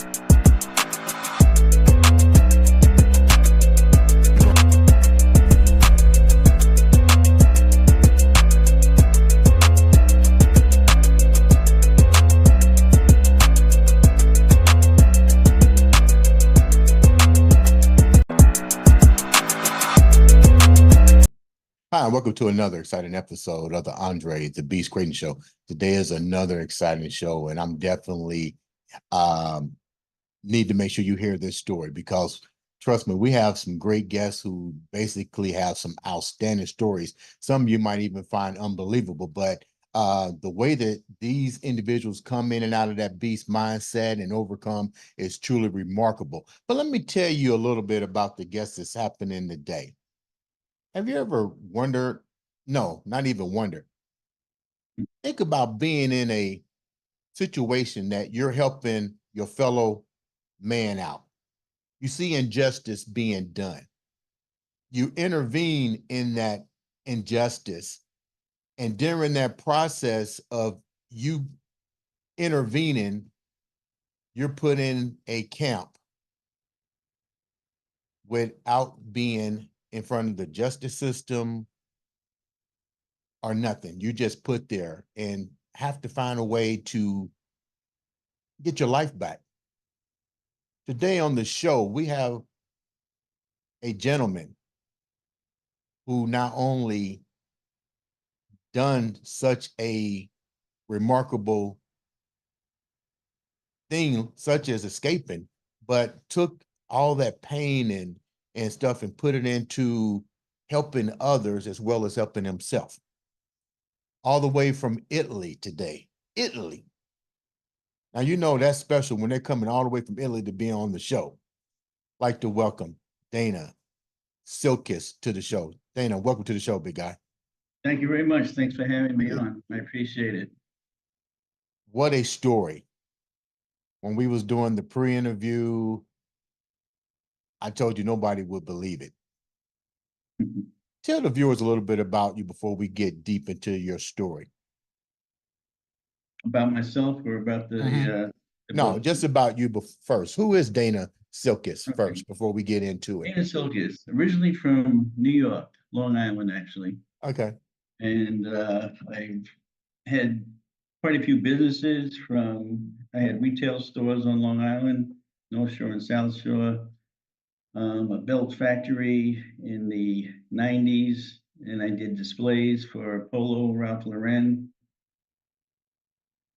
Hi, and welcome to another exciting episode of the Andre The Beast Crayton Show. Today is another exciting show, and I'm definitely need to make sure you hear this story because, trust me, we have some great guests who basically have some outstanding stories. Some you might even find unbelievable, but the way that these individuals come in and out of that beast mindset and overcome is truly remarkable. But let me tell you a little bit about the guests that's happening today. Have you ever wondered? No, not even wonder. Think about being in a situation that you're helping your fellow man out. You see injustice being done. You intervene in that injustice. And during that process of you intervening, you're put in a camp without being in front of the justice system or nothing. You just put there and have to find a way to get your life back. Today on the show, we have a gentleman who not only done such a remarkable thing, such as escaping, but took all that pain and stuff and put it into helping others as well as helping himself. All the way from Italy today. Italy. Now, you know that's special when they're coming all the way from Italy to be on the show. I'd like to welcome Dana Silkiss to the show. Dana, welcome to the show, big guy. Thank you very much. Thanks for having me on. I appreciate it. What a story. When we was doing the pre-interview, I told you nobody would believe it. Tell the viewers a little bit about you before we get deep into your story. About myself or about the No, book? just about you first. Who is Dana Silkiss Okay. first before we get into it? Dana Silkiss, originally from New York, Long Island, actually. Okay. And I've had quite a few businesses I had retail stores on Long Island, North Shore and South Shore, a belt factory in the 90s, and I did displays for Polo, Ralph Lauren.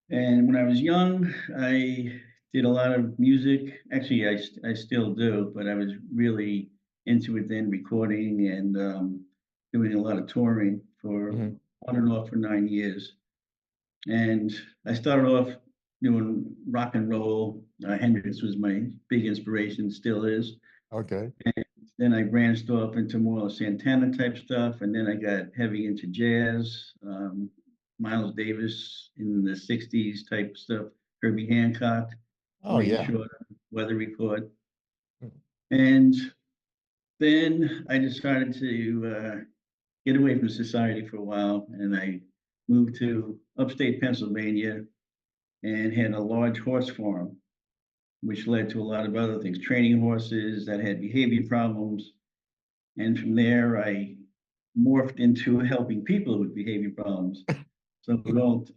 And when I was young, I did a lot of music. Actually, I still do, but I was really into it then, recording and doing a lot of touring for on and off for 9 years. And I started off doing rock and roll. Hendrix was my big inspiration, still is. Okay. And then I branched off into more Santana type stuff, and then I got heavy into jazz. Miles Davis in the 60s type stuff, Herbie Hancock, Oh, yeah. Shorter, Weather Report. And then I decided to get away from society for a while, and I moved to upstate Pennsylvania and had a large horse farm, which led to a lot of other things, training horses that had behavior problems. And from there, I morphed into helping people with behavior problems. So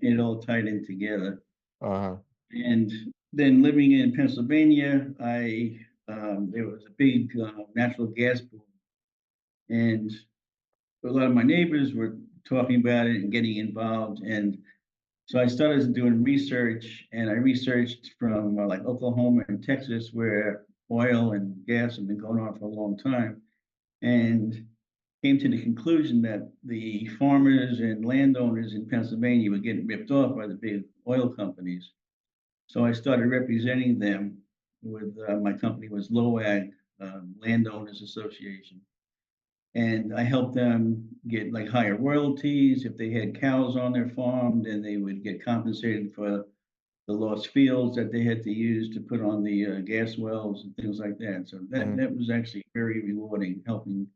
it all tied in together. And then living in Pennsylvania, there was a big natural gas boom, and a lot of my neighbors were talking about it and getting involved. And so I started doing research, and I researched from like Oklahoma and Texas, where oil and gas have been going on for a long time, and came to the conclusion that the farmers and landowners in Pennsylvania were getting ripped off by the big oil companies. So I started representing them with my company was LOAG, Landowners Association. And I helped them get like higher royalties. If they had cows on their farm, then they would get compensated for the lost fields that they had to use to put on the gas wells and things like that. So that was actually very rewarding, helping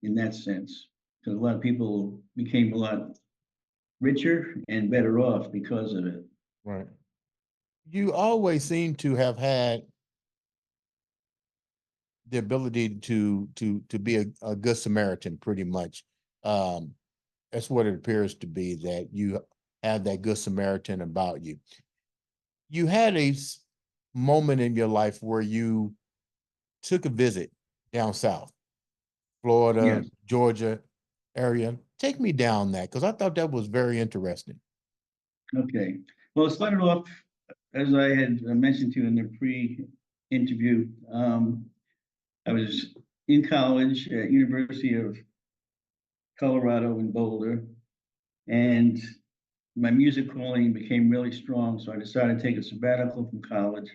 in that sense, because a lot of people became a lot richer and better off because of it. Right. you always seem to have had the ability to be a good Samaritan, pretty much. Um, that's what it appears to be, that you have that good Samaritan about you. You had a moment in your life where you took a visit down south, Florida, Yes. Georgia area. Take me down that, because I thought that was very interesting. Okay. Well, it started off, as I had mentioned to you in the pre-interview. I was in college at University of Colorado in Boulder, and my music calling became really strong. So I decided to take a sabbatical from college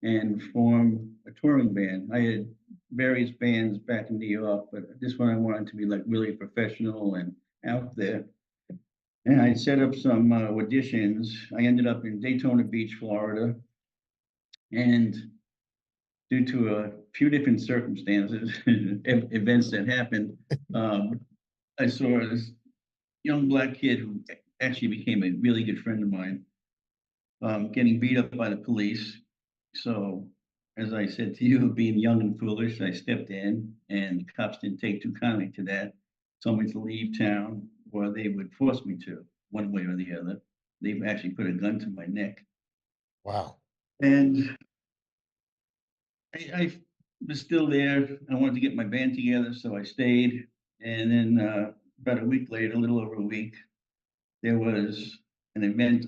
and form a touring band. I had various bands back in New York, but this one I wanted to be like really professional and out there. And I set up some auditions. I ended up in Daytona Beach, Florida, and due to a few different circumstances, events that happened, um, I saw this young black kid who actually became a really good friend of mine, getting beat up by the police. So, as I said to you, being young and foolish, I stepped in, and the cops didn't take too kindly to that. Told me to leave town, or they would force me to, one way or the other. They actually put a gun to my neck, Wow. and I was still there. I wanted to get my band together, so I stayed. And then about a week later, a little over a week, there was an event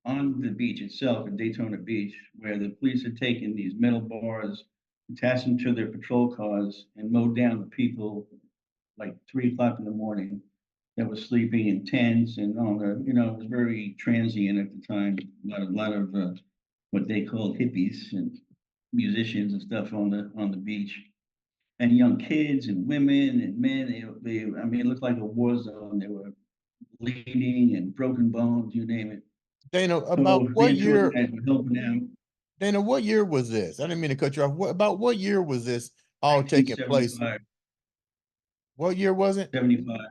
on the beach itself in Daytona Beach where the police had taken these metal bars, attached them to their patrol cars, and mowed down the people like 3 o'clock in the morning that was sleeping in tents and on the, it was very transient at the time. A lot of what they called hippies and musicians and stuff on the beach, and young kids and women and men. I mean, it looked like a war zone. They were bleeding and broken bones, you name it. Dana, about So me what and two other year? guys were helping out. Dana, what year was this? I didn't mean to cut you off. About what year was this all taking place? 1975, What year was it? 75. Yeah,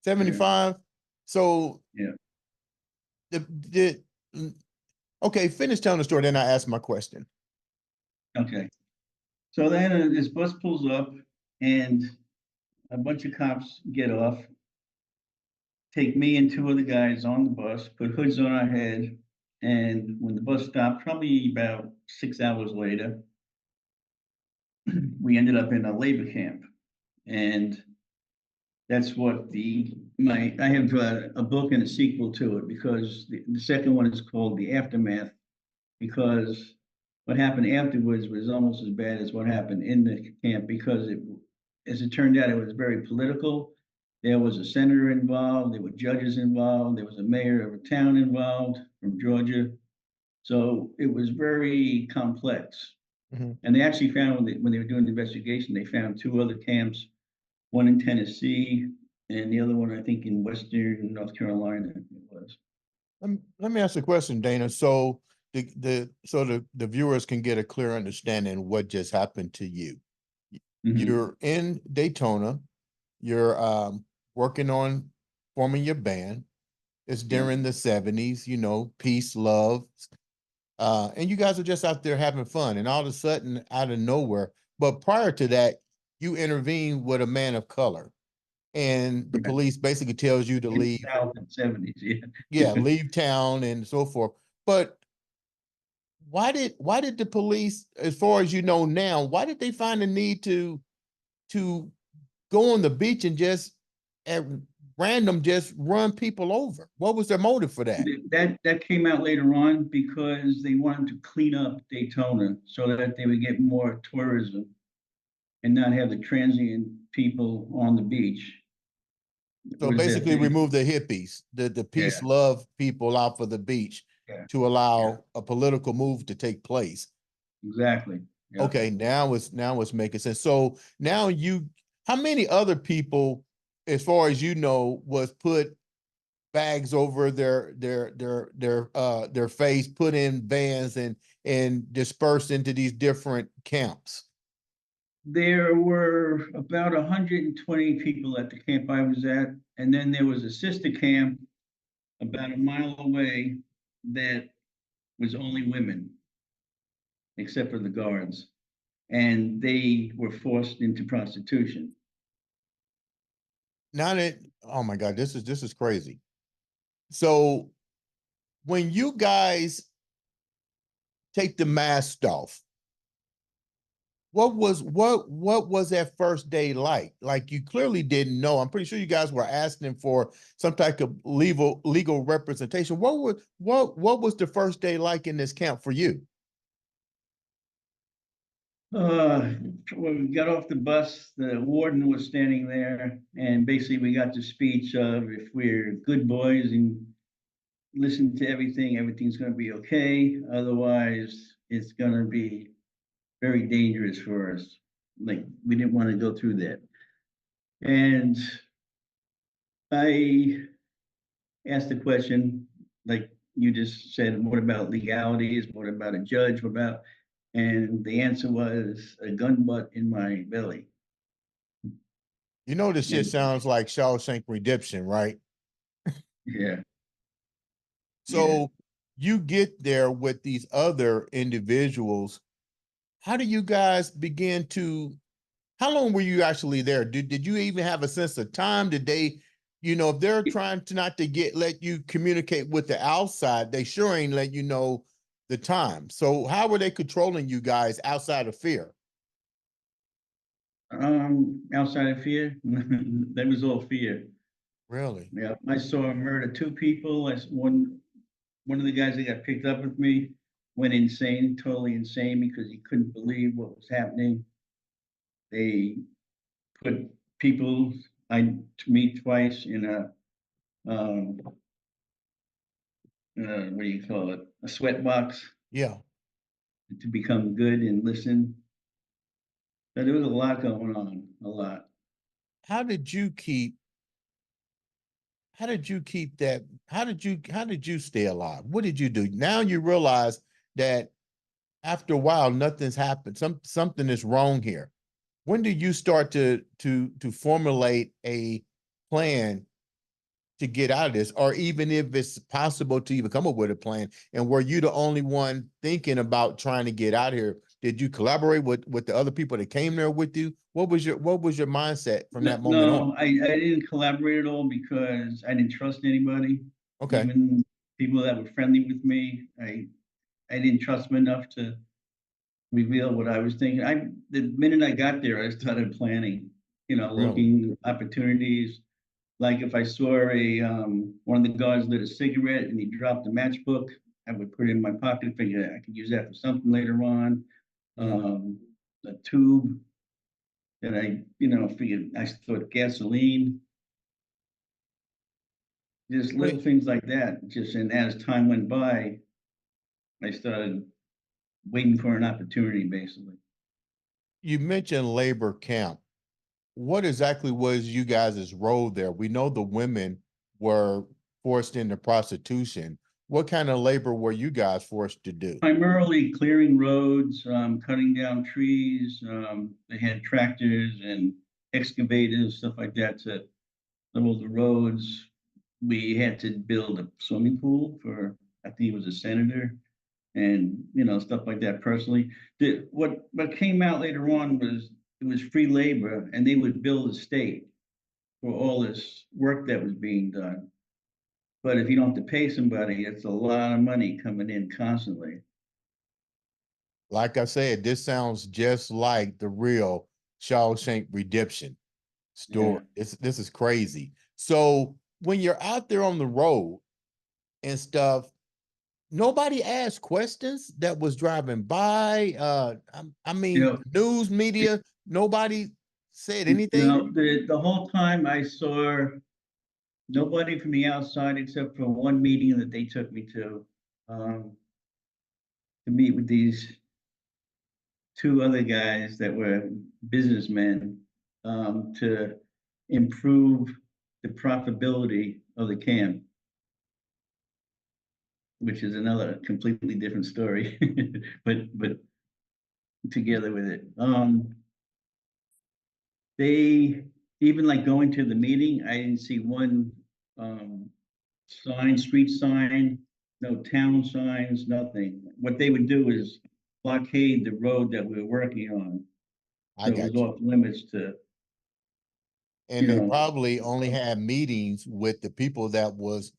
75. So yeah. the okay, finish telling the story, then I ask my question. Okay. So then this bus pulls up, and a bunch of cops get off, take me and two other guys on the bus, put hoods on our head, and when the bus stopped, probably about 6 hours later, we ended up in a labor camp. And that's what I have a book and a sequel to it, because the second one is called The Aftermath, because what happened afterwards was almost as bad as what happened in the camp, because as it turned out, it was very political. There was a senator involved, there were judges involved, there was a mayor of a town involved from Georgia. So it was very complex. Mhm. And they actually found, when they were doing the investigation, they found two other camps, one in Tennessee and the other one, I think, in Western North Carolina, it was. Let me ask a question, Dana. So the viewers can get a clear understanding what just happened to you. Mhm. You're in Daytona. You're working on forming your band. It's Yeah, during the 70s, peace, love. And you guys are just out there having fun, and all of a sudden, out of nowhere. But prior to that, you intervene with a man of color, and the right. police basically tells you to In the leave. South in '70s, Yeah, yeah. leave town and so forth. But why did the police, as far as you know now, why did they find the need to go on the beach and just at random just run people over? What was their motive for that? That came out later on because they wanted to clean up Daytona so that they would get more tourism and not have the transient people on the beach. It So was their basically thing. remove the hippies, the peace Yeah, love people out for the beach yeah, to yeah, allow a political move to take place. exactly. Yeah. Okay, now it's making sense. So now how many other people, as far as you know, was put bags over their face, put in vans and dispersed into these different camps? There were about 120 people at the camp I was at, and then there was a sister camp about a mile away that was only women, except for the guards, and they were forced into prostitution. Now that, oh my God, this is crazy. So when you guys take the mask off, what was that first day like? Like you clearly didn't know. I'm pretty sure you guys were asking for some type of legal representation. What was the first day like in this camp for you? When we got off the bus, the warden was standing there, and basically we got the speech of if we're good boys and listen to everything, everything's going to be okay. Otherwise, it's going to be very dangerous for us. Like we didn't want to go through that. And I asked the question, like you just said, what about legalities? What about a judge? What about? And the answer was a gun butt in my belly. You know, this shit And sounds like Shawshank Redemption, right? yeah, yeah. So you get there with these other individuals. How do you guys begin to, how long were you actually there? Did you even have a sense of time? Did they, if they're trying to not to let you communicate with the outside, they sure ain't let you know the time. So how were they controlling you guys outside of fear? Outside of fear, that was all fear. Really? Yeah, I saw him murder two people. One of the guys that got picked up with me went insane, totally insane, because he couldn't believe what was happening. They put people I to meet twice in a what do you call it? A sweat box Yeah. to become good and listen. So there was a lot going on, a lot. How did you keep that? How did you stay alive? What did you do? Now you realize that after a while, nothing's happened. Something is wrong here. When did you start to formulate a plan to get out of this, or even if it's possible to even come up with a plan? And were you the only one thinking about trying to get out of here? Did you collaborate with the other people that came there with you? What was your mindset from No, that moment on? no, I didn't collaborate at all because I didn't trust anybody, Okay, even people that were friendly with me. I didn't trust them enough to reveal what I was thinking. The minute I got there, I started planning, really? looking opportunities. Like if I saw one of the guys lit a cigarette and he dropped a matchbook, I would put it in my pocket, figure I could use that for something later on. Mm. A tube that figured I thought gasoline, just Well, little things like that. Just and as time went by, I started waiting for an opportunity, basically. you mentioned labor camp. What exactly was you guys' role there? We know the women were forced into prostitution. What kind of labor were you guys forced to do? Primarily clearing roads, cutting down trees. They had tractors and excavators, stuff like that to level the roads. We had to build a swimming pool for, I think it was a senator, and stuff like that. Personally, what came out later on was it was free labor, and they would bill the state for all this work that was being done. But if you don't have to pay somebody, it's a lot of money coming in constantly. Like I said, this sounds just like the real Shawshank Redemption Yeah. story. This is crazy. So when you're out there on the road and stuff, nobody asked questions that was driving by. I You mean, know, news it, media, nobody said anything. the whole time I saw nobody from the outside except for one meeting that they took me um, to meet with these two other guys that were businessmen to improve the profitability of the camp, which is another completely different story, but together with it. They even like going to the meeting, I didn't see one um, street sign, no town signs, nothing. What they would do is blockade the road that we were working on. I So it was got you. off limits to, And you they know, probably only had meetings with the people that was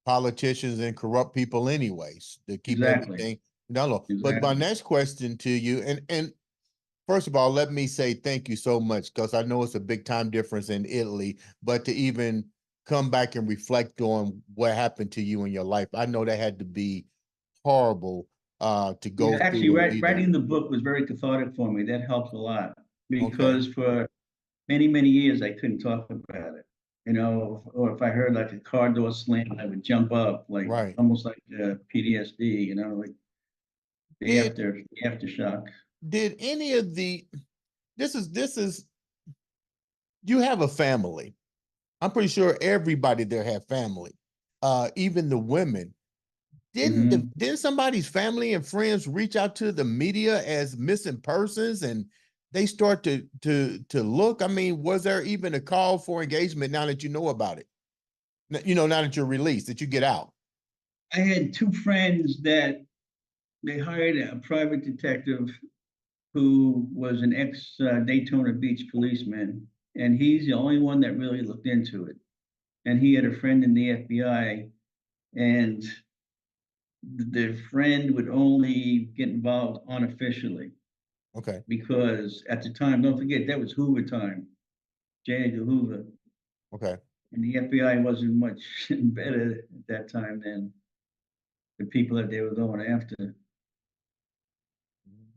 politicians and corrupt people anyways to keep exactly, everything down low. But my exactly. next question to you, and first of all, let me say thank you so much because I know it's a big time difference in Italy, but to even come back and reflect on what happened to you in your life, I know that had to be horrible to Yeah, go actually, through and be there. writing the book was very cathartic for me. That helped a lot Okay, because for many, many years I couldn't talk about it. You know, or if I heard like a car door slam, I would jump up, like right. almost like PTSD. You know, like Did the aftershock. any of the this is you have a family. I'm pretty sure everybody there have family. Even the women. Hmm. Didn't somebody's family and friends reach out to the media as missing persons and they start to look? I mean, was there even a call for engagement now that you know about it? You know, now that you're released, that you get out. I had two friends that they hired a private detective who was an ex Daytona Beach policeman, and he's the only one that really looked into it. And he had a friend in the FBI, and the friend would only get involved unofficially Okay, because at the time, don't forget, that was Hoover time, J. Edgar Hoover, okay. and the FBI wasn't much better at that time than the people that they were going after.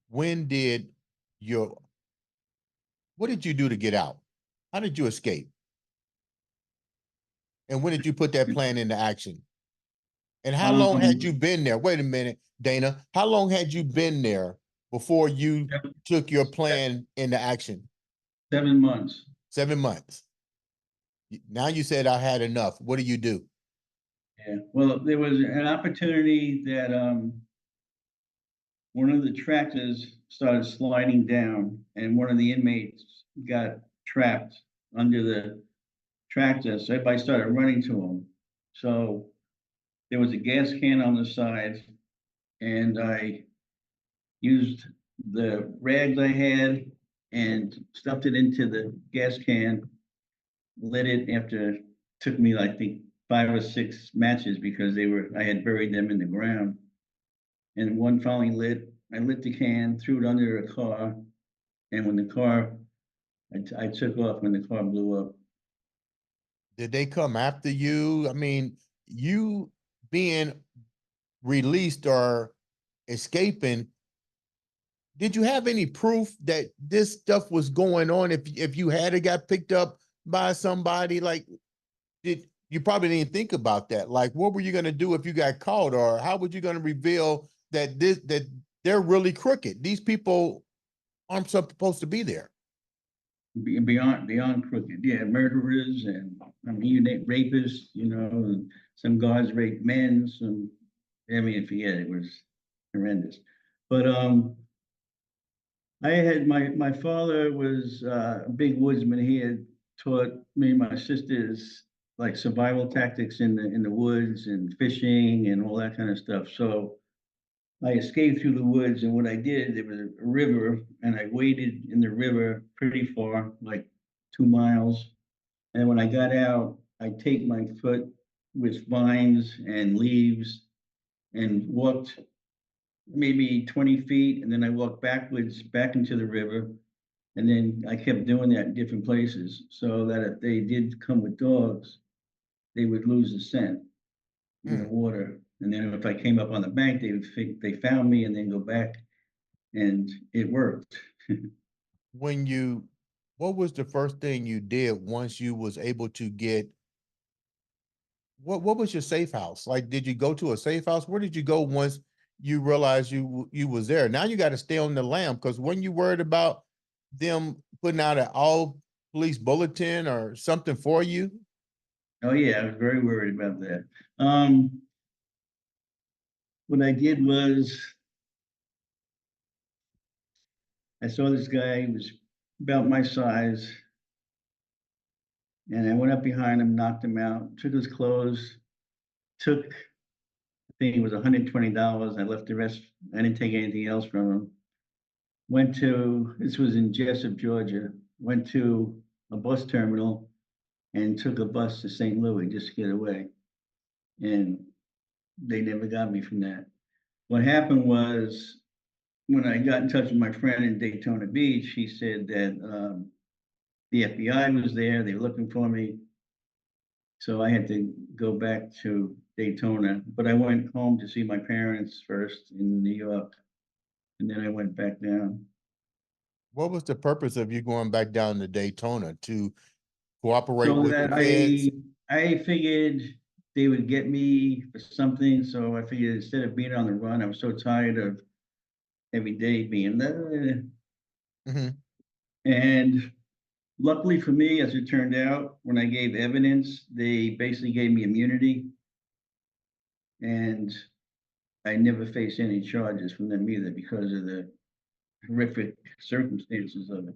When did your what did you do to get out? How did you escape? And when did you put that plan into action? And how long had you Um, been there? Wait a minute, Dana. How long had you been there before you took your plan into action? 7 months. 7 months. Now you said I had enough. What do you do? Yeah. Well, there was an opportunity that one of the tractors started sliding down, and one of the inmates got trapped under the tractor. So everybody started running to him. So there was a gas can on the side, and I used the rags I had and stuffed it into the gas can, lit it after took me like I think 5 or 6 matches because I had buried them in the ground. And one finally lit. I lit the can, threw it under a car, and when the car, I took off when the car blew up. Did they come after you? I mean, you being released or escaping, did you have any proof that this stuff was going on? If you had it got picked up by somebody, like did you probably didn't think about that? Like, what were you going to do if you got caught, or how were you going to reveal that they're really crooked? These people aren't supposed to be there. Beyond crooked, yeah, murderers and I mean you name rapists, you know, and some guys rape men, some I mean forget it was horrendous. But I had my father was a big woodsman. He had taught me and my sisters like survival tactics in the woods and fishing and all that kind of stuff. So I escaped through the woods, and what I did, there was a river, and I waded in the river pretty far, like 2 miles. And when I got out, I take my foot with vines and leaves and walked maybe 20 feet, and then I walked backwards back into the river. And then I kept doing that in different places so that if they did come with dogs, they would lose the scent in the Hmm. water. And then if I came up on the bank, they would think they found me and then go back, and it worked. When you, what was the first thing you did once you was able to get what was your safe house? Like, did you go to a safe house? Where did you go once you realized you was there? Now you got to stay on the lam because when you worried about them putting out an all police bulletin or something for you, Oh yeah, I was very worried about that. Um, what I did was I saw this guy, he was about my size, and I went up behind him, knocked him out, took his clothes, took think it was $120. I left the rest. I didn't take anything else from him. Went to, this was in Jessup, Georgia. Went to a bus terminal and took a bus to St. Louis just to get away. And they never got me from that. What happened was when I got in touch with my friend in Daytona Beach, he said that the FBI was there. They were looking for me. So I had to go back to Daytona, but I went home to see my parents first in New York, and then I went back down. What was the purpose of you going back down to Daytona to cooperate So with the that feds? I figured they would get me for something. So I figured instead of being on the run, I was so tired of every day being there. Hmm. And luckily for me, as it turned out, when I gave evidence, they basically gave me immunity, and I never faced any charges from them either because of the horrific circumstances of it.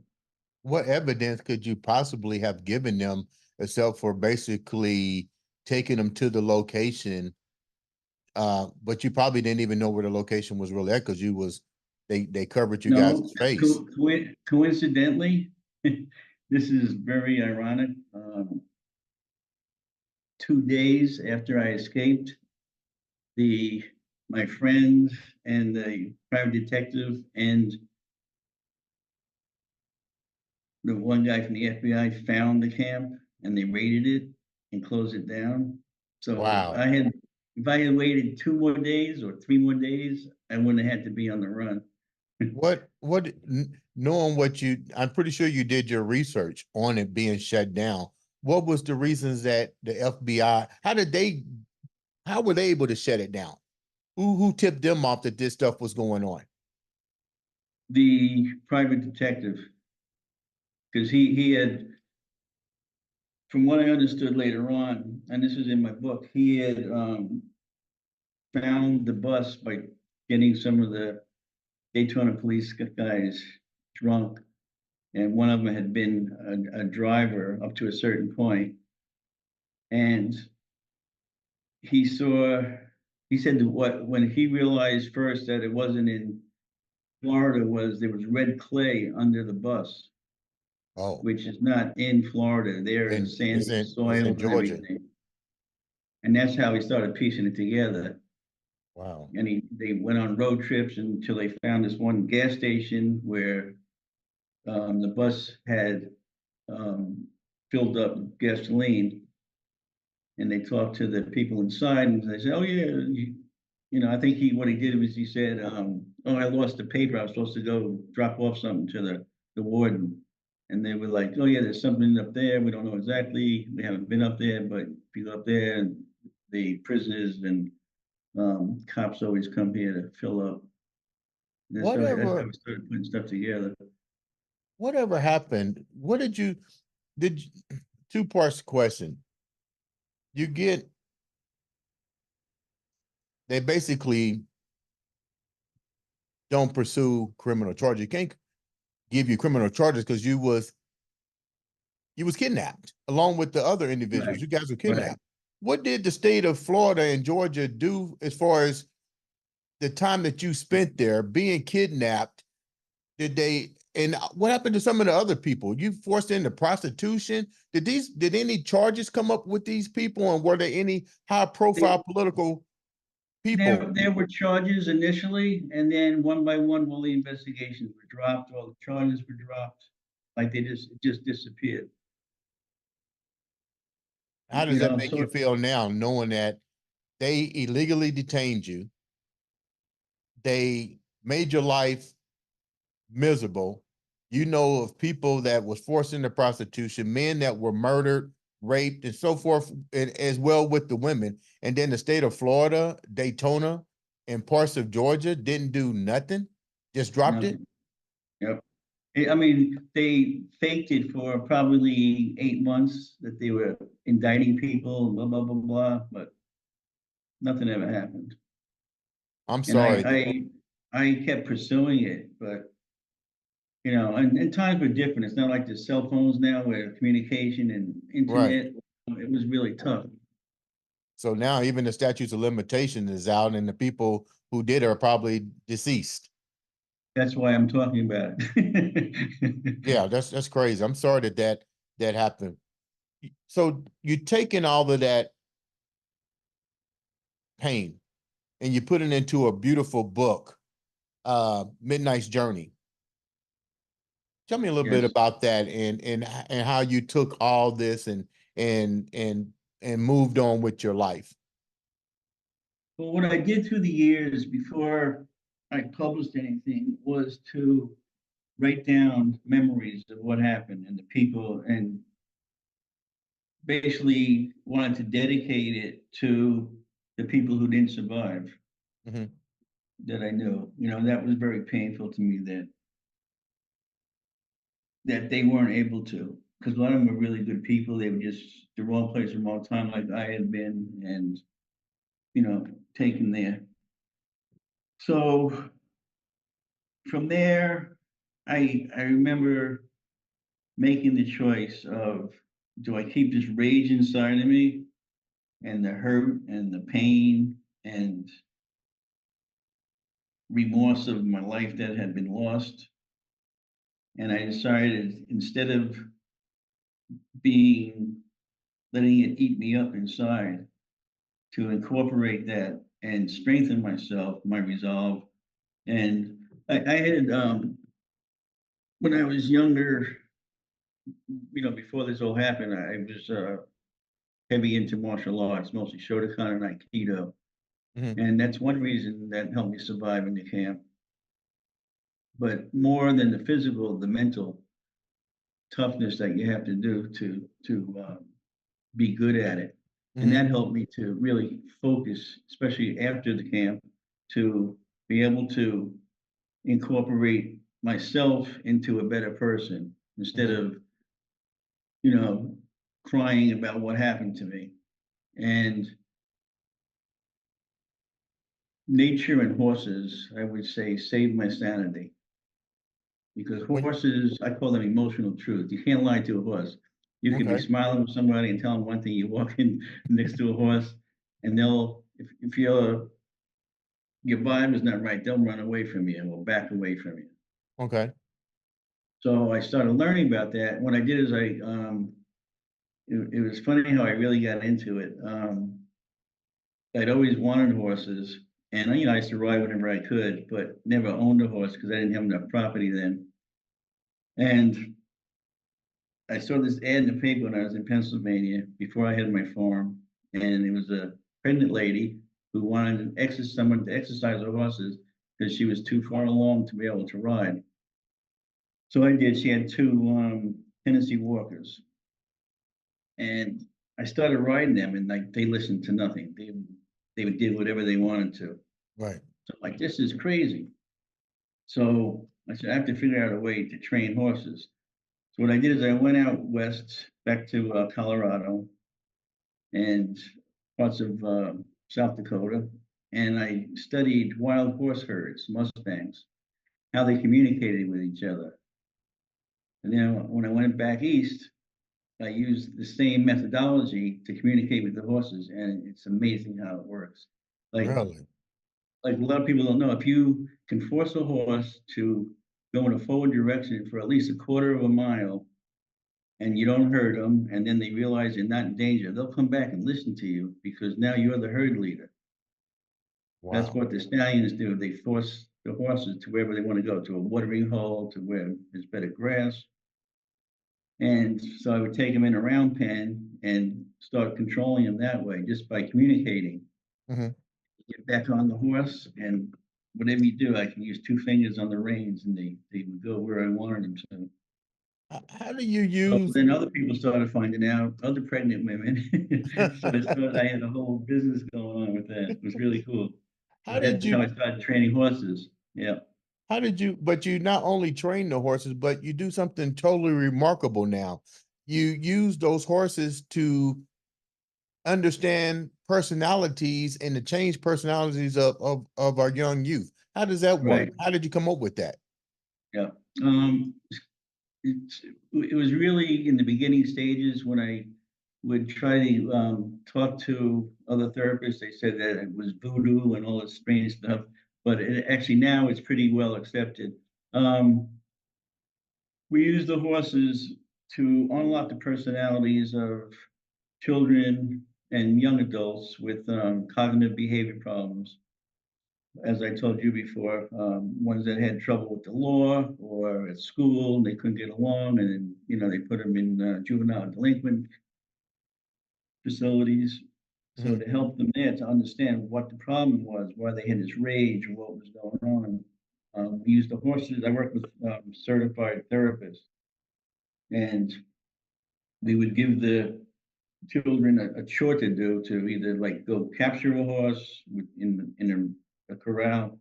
What evidence could you possibly have given them except for basically taking them to the location? But you probably didn't even know where the location was really at because they covered you guys' No, face. coincidentally, this is very ironic. 2 days after I escaped, the my friend and the private detective and the one guy from the FBI found the camp and they raided it and closed it down. So Wow. if I had waited 2 more days or 3 more days, I wouldn't have had to be on the run. Knowing what I'm pretty sure you did your research on it being shut down. What was the reasons that the FBI, how were they able to shut it down? Who tipped them off that this stuff was going on? The private detective, because he had, from what I understood later on, and this is in my book, he had found the bus by getting some of the Daytona police guys drunk, and one of them had been a driver up to a certain point, and he saw. He said that what when he realized first that it wasn't in Florida was there was red clay under the bus, Oh, which is not in Florida. There and is it's sandy it's soil in and Georgia. everything, and that's how he started piecing it together. Wow. And they went on road trips until they found this one gas station where the bus had um, filled up gasoline, and they talked to the people inside, and they said, "Oh yeah, I think what he did was he said, oh, I lost the paper. I was supposed to go drop off something to the warden." And they were like, "Oh yeah, there's something up there. We don't know exactly. We haven't been up there, but if you go up there, the prisoners and cops always come here to fill up." That's how Whatever, we started putting stuff together. whatever happened? Did you, two parts question. You get they basically don't pursue criminal charges. You can't give you criminal charges because you was kidnapped along with the other individuals. Right, You guys were right. kidnapped. What did the state of Florida and Georgia do as far as the time that you spent there being kidnapped? And what happened to some of the other people? You forced into prostitution? Did any charges come up with these people? And were there any high They, profile political people? there were charges initially, and then one by one, all the investigations were dropped, all the charges were dropped, like they just disappeared. How does that make you So feel now, knowing that they illegally detained you? They made your life miserable. You know of people that was forced into prostitution, men that were murdered, raped, and so forth, and as well with the women. And then the state of Florida, Daytona, and parts of Georgia didn't do nothing, just dropped it. nothing. Yep. I mean, they faked it for probably 8 months that they were indicting people, blah blah blah blah, but nothing ever happened. I'm And sorry. I kept pursuing it, but and times were different. It's not like the cell phones now where communication and Right. internet, it was really tough. So now even the statutes of limitation is out, and the people who did are probably deceased. That's why I'm talking about it. Yeah, that's crazy. I'm sorry that happened. So you're taking all of that pain and you put it into a beautiful book, Midnight's Journey. Tell me a little bit Yes. about that and how you took all this and and and moved on with your life. Well, what I did through the years before I published anything was to write down memories of what happened and the people, and basically wanted to dedicate it to the people who didn't survive Mhm. that I knew. You know, that was very painful to me that they weren't able to, because a lot of them were really good people. They were just the wrong place, the wrong time, like I had been, and taken there. So from there, I remember making the choice of, do I keep this rage inside of me and the hurt and the pain and remorse of my life that had been lost? And I decided, instead of being letting it eat me up inside, to incorporate that and strengthen myself, my resolve. And I had, when I was younger, before this all happened, I was heavy into martial arts, mostly Shotokan and Aikido. Mhm. And that's one reason that helped me survive in the camp. But more than the physical, the mental toughness that you have to do to be good at it. And Mhm. that helped me to really focus, especially after the camp, to be able to incorporate myself into a better person instead Mhm. of, you know, crying about what happened to me. And nature and horses, I would say, saved my sanity, because When horses, I call them emotional truth. You can't lie to a horse. You can be okay. smiling with somebody and tell them one thing, you walk in next to a horse and if your vibe is not right, they'll run away from you or back away from you. Okay. So I started learning about that. What I did is it was funny how I really got into it. I'd always wanted horses, and I used to ride whenever I could, but never owned a horse because I didn't have enough property then. And I saw this ad in the paper when I was in Pennsylvania before I had my farm, and it was a pregnant lady who wanted someone to exercise her horses because she was too far along to be able to ride. So I did. She had two Tennessee Walkers, and I started riding them, and like they listened to nothing. They did whatever they wanted to. Right. So I'm like, this is crazy. So I said, I have to figure out a way to train horses. So what I did is I went out west back to Colorado and parts of South Dakota, and I studied wild horse herds, Mustangs, how they communicated with each other. And then when I went back east, I used the same methodology to communicate with the horses, and it's amazing how it works. Like Really? like a lot of people don't know, if you can force a horse to go in a forward direction for at least a quarter of a mile, and you don't hurt them, and then they realize you're not in danger, they'll come back and listen to you because now you're the herd leader. That's Wow. what the stallions do. They force the horses to wherever they want to go, to a watering hole, to where there's better grass. And so I would take them in a round pen and start controlling them that way, just by communicating. Mhm. Get back on the horse, and whatever you do, I can use two fingers on the reins, and they would go where I wanted them to. How do you So use then other people started finding out, other pregnant women. So I had a whole business going on with that. It was really cool. how But did that's how you I started training horses. Yeah. but you not only train the horses, but you do something totally remarkable now. You use those horses to understand personalities and to change personalities of our young youth. How does that work? Right. How did you come up with that? Yeah. It was really in the beginning stages when I would try to talk to other therapists. They said that it was voodoo and all this strange stuff, but actually now it's pretty well accepted. Um, we use the horses to unlock the personalities of children and young adults with cognitive behavior problems. As I told you before, ones that had trouble with the law or at school, they couldn't get along, and then, they put them in juvenile delinquent facilities. So Mhm. to help them there to understand what the problem was, why they had this rage or what was going on. We used the horses. I work with certified therapists, and we would give the children a chore to do, to either like go capture a horse in a corral,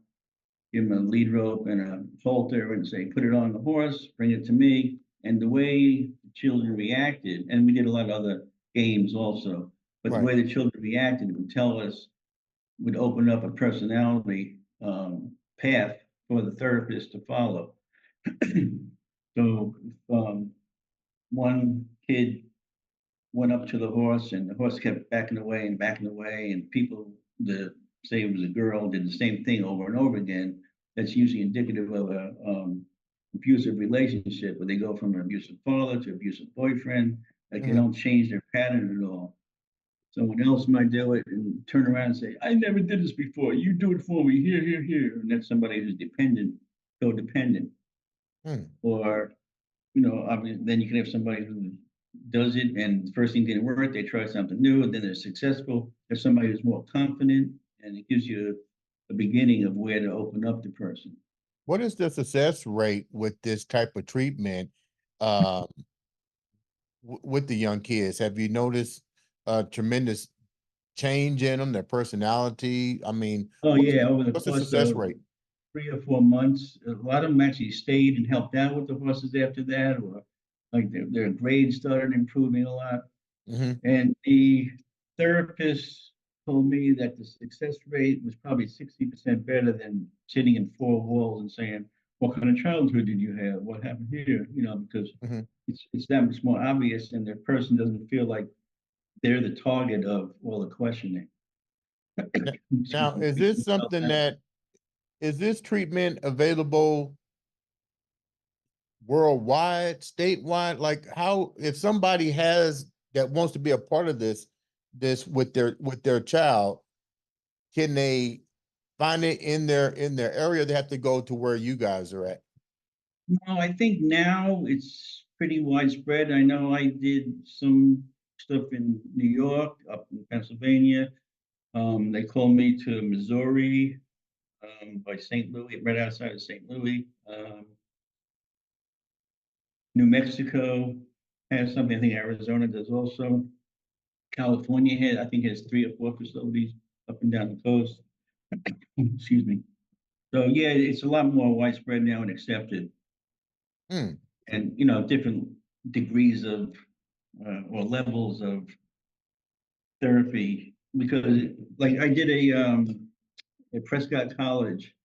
give them a lead rope and a halter and say, put it on the horse, bring it to me. And the way the children reacted, and we did a lot of other games also, but the Right. way the children reacted would tell us, would open up a personality path for the therapist to follow. So one kid went up to the horse and the horse kept backing away, and people, the say it was a girl, did the same thing over and over again. That's usually indicative of a abusive relationship, where they go from an abusive father to abusive boyfriend. Like they Mhm. don't change their pattern at all. Someone else might do it and turn around and say, I never did this before. You do it for me. Here, here, here. And that's somebody who's dependent, codependent. Mm. Or, obviously, then you can have somebody who does it and the first thing didn't work. They try something new and then they're successful. There's somebody who's more confident, and it gives you a beginning of where to open up the person. What is the success rate with this type of treatment uh, with the young kids? Have you noticed a tremendous change in them, their personality? I mean, Oh, yeah, over the what's the course success of rate? 3 or 4 months. A lot of them actually stayed and helped out with the horses after that, or like their grades started improving a lot. Hmm. And the therapist told me that the success rate was probably 60% better than sitting in four walls and saying, what kind of childhood did you have? What happened here? Because Hmm. it's that much more obvious, and the person doesn't feel like they're the target of all the questioning. Excuse Now, me. is We this can tell something them. that is this treatment available worldwide, statewide? Like how, if somebody has that wants to be a part of this with their child, can they find it in their area? They have to go to where you guys are at. No, I think now it's pretty widespread. I know I did some stuff in New York, up in Pennsylvania. They called me to Missouri, by St. Louis, right outside of St. Louis. New Mexico has something. I think Arizona does also. California I think, has 3 or 4 facilities up and down the coast. Excuse me. So yeah, it's a lot more widespread now and accepted, Hmm. and different degrees of or levels of therapy. Because like I did at Prescott College,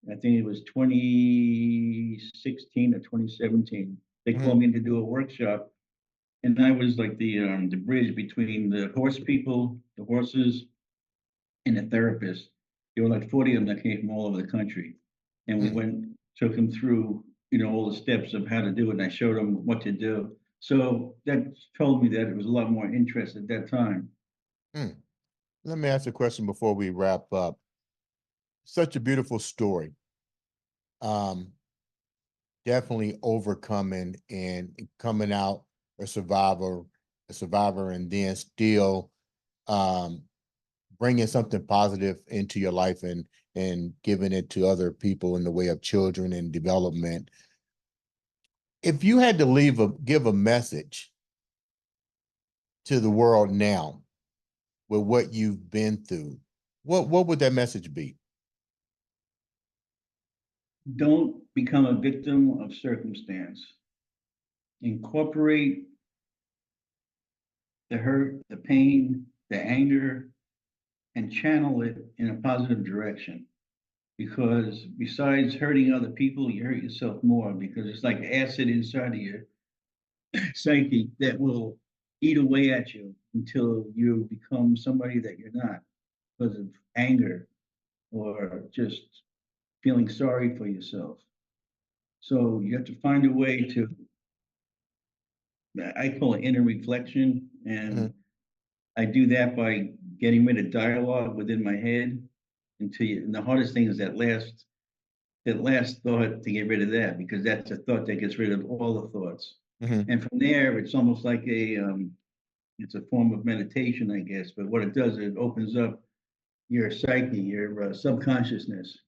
I think it was 2016 or 2017. They Hmm. called me in to do a workshop, and I was like the bridge between the horse people, the horses, and the therapists. There were like 40 of them that came from all over the country, and we Hmm. took them through all the steps of how to do it, and I showed them what to do. So that told me that it was a lot more interest at that time. Hmm. Let me ask a question before we wrap up. Such a beautiful story. Um, Definitely overcoming and coming out a survivor, and then still um, bringing something positive into your life and giving it to other people in the way of children and development. If you had to give a message to the world now with what you've been through, what would that message be? Don't become a victim of circumstance. Incorporate the hurt, the pain, the anger, and channel it in a positive direction. Because besides hurting other people, you hurt yourself more, because it's like acid inside of your psyche that will eat away at you until you become somebody that you're not because of anger or just feeling sorry for yourself. So you have to find a way to, I call it inner reflection. And Mhm. I do that by getting rid of dialogue within my head until you, and the hardest thing is that last thought to get rid of that, because that's a thought that gets rid of all the thoughts. Mhm. And from there, it's almost like it's a form of meditation, I guess. But what it does, it opens up your psyche, your subconsciousness.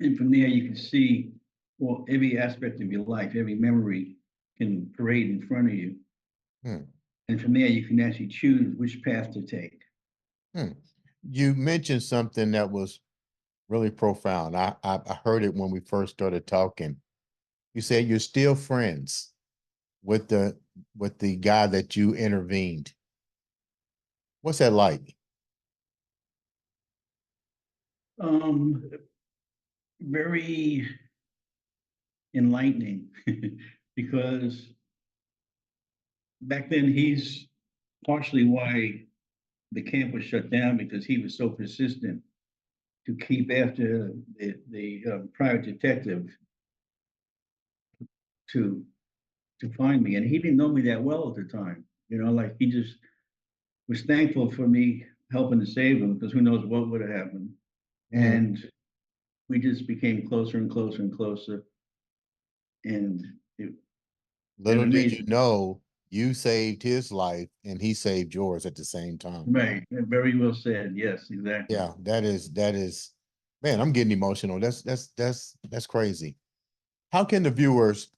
And from there, you can see, well, every aspect of your life, every memory can parade in front of you. Mhm. And from there, you can actually choose which path to take. Mhm. You mentioned something that was really profound. I heard it when we first started talking. You said you're still friends with the guy that you intervened. What's that like? Um, Very enlightening because back then he's partially why the camp was shut down, because he was so persistent to keep after the private detective to find me, and he didn't know me that well at the time. You know, like he just was thankful for me helping to save him, because who knows what would have happened. Mhm. And we just became closer and closer and closer, and it, an Little did you amazing, know you saved his life and he saved yours at the same time. right? Very well said. Yes, exactly. Yeah, that is, man, I'm getting emotional. That's crazy. How can the viewers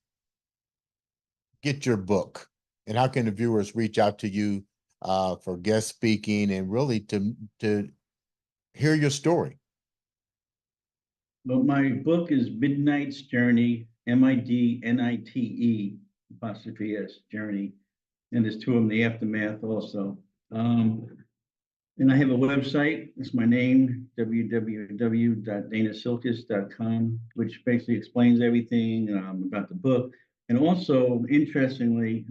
get your book? And how can the viewers reach out to you for guest speaking and really to hear your story? But my book is Midnight's Journey, Midnite apostrophe S Journey, and there's two of them, the aftermath also. Um, and I have a website. It's my name, www.danasilkiss.com, which basically explains everything about the book. And also, interestingly,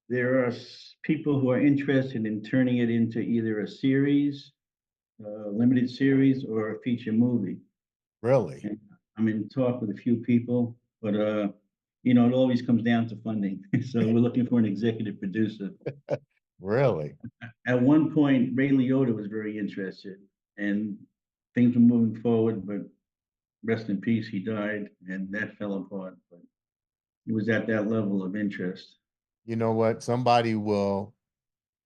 there are people who are interested in turning it into either a series, limited series, or a feature movie. Really? And I'm in talk with a few people, but you know, it always comes down to funding. So we're looking for an executive producer. Really? At one point, Ray Liotta was very interested, and things were moving forward, but rest in peace, he died, and that fell apart. But it was at that level of interest. You know what? Somebody will,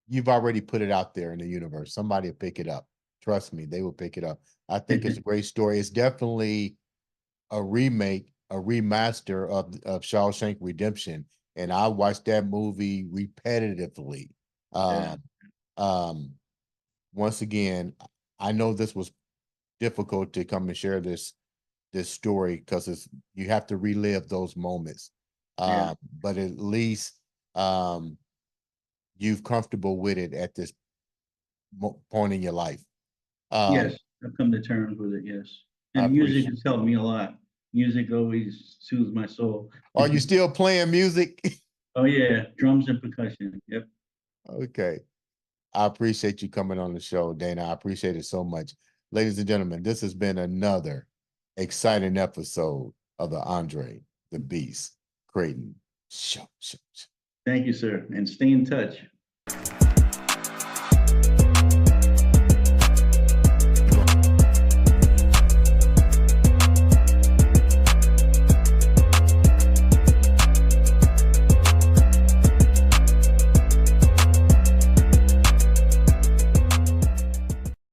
you've already put it out there in the universe. Somebody will pick it up. Trust me, they will pick it up. I think it's a great story. It's definitely a remake, a remaster of Shawshank Redemption, and I watched that movie repetitively. Yeah. Um, um, Once again, I know this was difficult to come and share this story because it's you have to relive those moments. Yeah. But at least um, you've comfortable with it at this point in your life. Um, Yes. I've come to terms with it. Yes. I And music appreciate. has helped me a lot. Music always soothes my soul. Are you still playing music? Oh yeah, drums and percussion. Yep. Okay. I appreciate you coming on the show, Dana. I appreciate it so much. Ladies and gentlemen, this has been another exciting episode of the Andre the Beast Crayton show. Thank you, sir. And stay in touch.